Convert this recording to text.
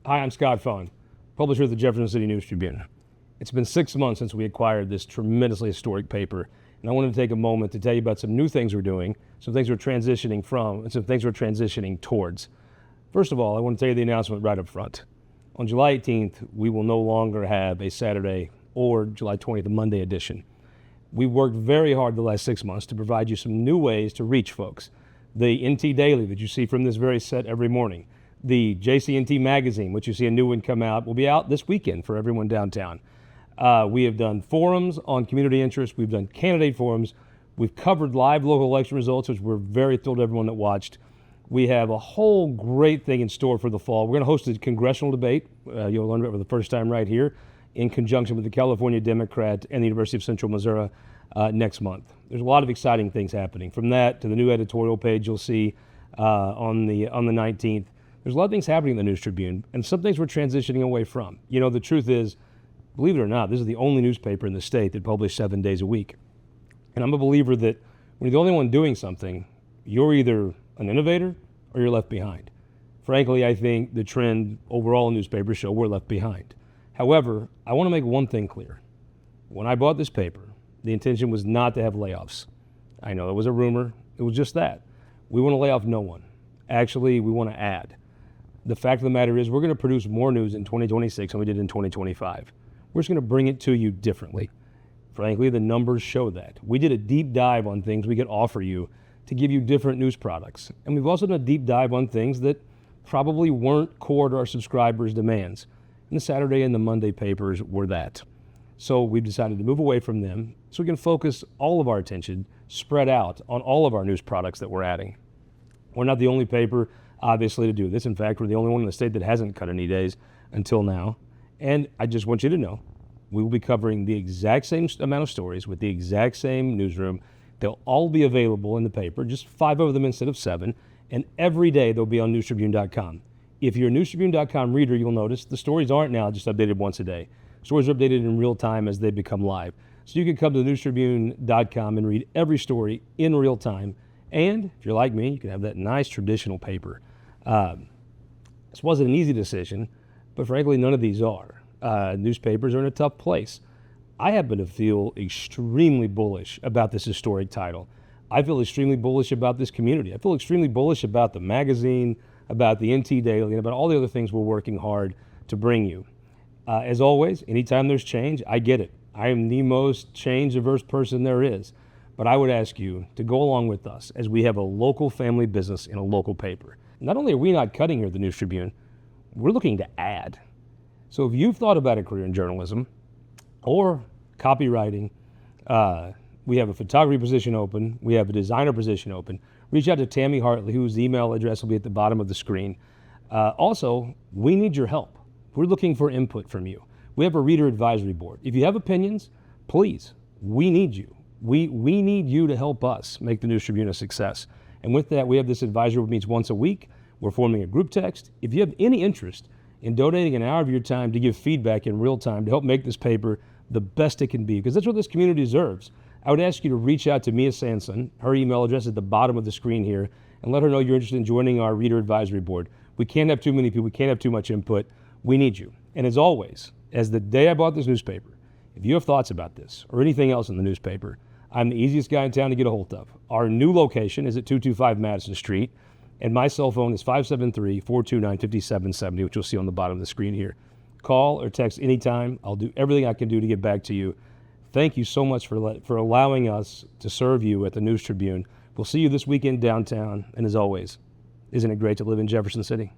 Hi, I'm Scott Fahn, publisher of the Jefferson City News Tribune. It's been 6 months since we acquired this tremendously historic paper, and I wanted to take a moment to tell you about some new things we're doing, some things we're transitioning from, and some things we're transitioning towards. First of all, I want to tell you the announcement right up front. On July 18th, we will no longer have a Saturday or July 20th, a Monday edition. We've worked very hard the last 6 months to provide you some new ways to reach folks. The NT Daily that you see from this very set every morning, the JCNT magazine, which you see a new one come out, will be out this weekend for everyone downtown. We have done forums on community interest. We've done candidate forums. We've covered live local election results, which we're very thrilled to everyone that watched. We have a whole great thing in store for the fall. We're going to host a congressional debate. You'll learn about it for the first time right here in conjunction with the California Democrat and the University of Central Missouri next month. There's a lot of exciting things happening. From that to the new editorial page you'll see on the 19th. There's a lot of things happening in the News Tribune, and some things we're transitioning away from. You know, the truth is, believe it or not, this is the only newspaper in the state that publishes 7 days a week. And I'm a believer that when you're the only one doing something, you're either an innovator or you're left behind. Frankly, I think the trend overall in newspapers show we're left behind. However, I want to make one thing clear. When I bought this paper, the intention was not to have layoffs. I know it was a rumor. It was just that. We want to lay off no one. Actually, we want to add. The fact of the matter is we're going to produce more news in 2026 than we did in 2025. We're just going to bring it to you differently. Frankly, the numbers show that. We did a deep dive on things we could offer you to give you different news products. And we've also done a deep dive on things that probably weren't core to our subscribers' demands. And the Saturday and the Monday papers were that. So we've decided to move away from them so we can focus all of our attention spread out on all of our news products that we're adding. We're not the only paper, obviously, to do this. In fact, we're the only one in the state that hasn't cut any days until now. And I just want you to know, we will be covering the exact same amount of stories with the exact same newsroom. They'll all be available in the paper, just 5 of them instead of 7. And every day they'll be on newstribune.com. If you're a newstribune.com reader, you'll notice the stories aren't now just updated once a day. Stories are updated in real time as they become live. So you can come to newstribune.com and read every story in real time. And if you're like me, you can have that nice traditional paper. This wasn't an easy decision, but frankly, none of these are. Newspapers are in a tough place. I happen to feel extremely bullish about this historic title. I feel extremely bullish about this community. I feel extremely bullish about the magazine, about the NT Daily, and about all the other things we're working hard to bring you. As always, anytime there's change, I get it. I am the most change-averse person there is. But I would ask you to go along with us as we have a local family business in a local paper. Not only are we not cutting here at the News Tribune, we're looking to add. So if you've thought about a career in journalism or copywriting, we have a photography position open, we have a designer position open. Reach out to Tammy Hartley, whose email address will be at the bottom of the screen. Also, we need your help. We're looking for input from you. We have a reader advisory board. If you have opinions, please, we need you. We need you to help us make the News Tribune a success. And with that, we have this advisory board meets once a week. We're forming a group text. If you have any interest in donating an hour of your time to give feedback in real time to help make this paper the best it can be, because that's what this community deserves, I would ask you to reach out to Mia Sanson. Her email address is at the bottom of the screen here, and let her know you're interested in joining our reader advisory board. We can't have too many people. We can't have too much input. We need you. And as always, as the day I bought this newspaper, if you have thoughts about this or anything else in the newspaper, I'm the easiest guy in town to get a hold of. Our new location is at 225 Madison Street, and my cell phone is 573-429-5770, which you'll see on the bottom of the screen here. Call or text anytime. I'll do everything I can do to get back to you. Thank you so much for allowing us to serve you at the News Tribune. We'll see you this weekend downtown, and as always, isn't it great to live in Jefferson City?